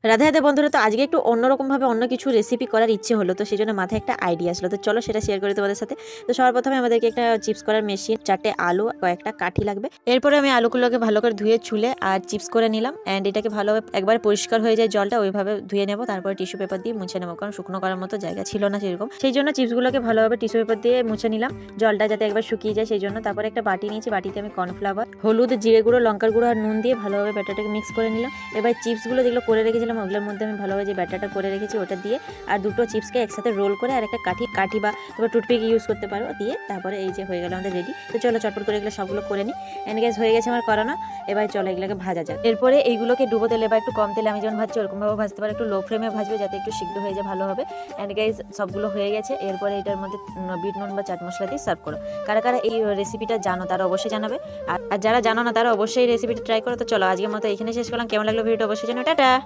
রাধে রাধে বন্ধুরা, তো আজকে একটু অন্যরকমভাবে অন্য কিছু রেসিপি করার ইচ্ছে হলো, তো সেই জন্য মাথায় একটা আইডিয়া আসলো। তো চলো সেটা শেয়ার করি তোমাদের সাথে। তো সবার প্রথমে আমাদেরকে একটা চিপস করার মেশিন, 4টে আলু, কয়েকটা কাঠি লাগবে। এরপরে আমি আলুগুলোকে ভালো করে ধুয়ে চুলে আর চিপস করে নিলাম। অ্যান্ড এটাকে ভালোভাবে একবার পরিষ্কার হয়ে যায় জলটা, ওইভাবে ধুয়ে নেবো। তারপরে টিস্যু পেপার দিয়ে মুছে নেবো, কারণ শুকনো করার মতো জায়গা ছিল না সেরকম। সেই জন্য চিপসগুলোকে ভালোভাবে টিস্যু পেপার দিয়ে মুছে নিলাম, জলটা যাতে একবার শুকিয়ে যায় সেই জন্য। তারপরে একটা বাটি নিয়েছি, বাটিতে আমি কর্নফ্লাওয়ার, হলুদ, জিরে গুঁড়ো, লঙ্কার গুঁড়ো আর নুন দিয়ে ভালোভাবে ব্যাটারটাকে মিক্স করে নিলাম। এবার চিপসগুলো যেগুলো করে রেখেছিলাম ওগুলোর মধ্যে আমি ভালোভাবে যে ব্যাটারটা করে রেখেছি ওটা দিয়ে, আর দুটো চিপসকে একসাথে রোল করে আর একটা কাঠি বা তোমরা টুথপিক ইউজ করতে পারো দিয়ে, তারপরে এই যে হয়ে গেল আমাদের রেডি। তো চলো চটপট করে এগুলো সবগুলো করে নিই। এন্ড গ্যাস হয়ে গেছে আমার করানো। এবার চলো এগুলোকে ভাজা যাক। এরপরে এইগুলোকে ডুবো তেলে বা একটু কম তেলে আমি যেমন ভাজছি ওরকমভাবে ভাজতে পারো, একটু লো ফ্লেমে ভাজবে যাতে একটু সিদ্ধ হয়ে যায় ভালোভাবে। এন্ড গ্যাস সবগুলো হয়ে গেছে। এরপরে এটার মধ্যে বিট নুন বা চাট মশলা দিয়ে সার্ভ করো। কারা কারা এই রেসিপিটা জানো তারা অবশ্যই জানাবে, আর যারা জানো না তারা অবশ্যই রেসিপিটা ট্রাই করো। তো চলো আজকের মতো এখানে শেষ করলাম। কেমন লাগলো ভিডিওটা অবশ্যই জানো। টাটা।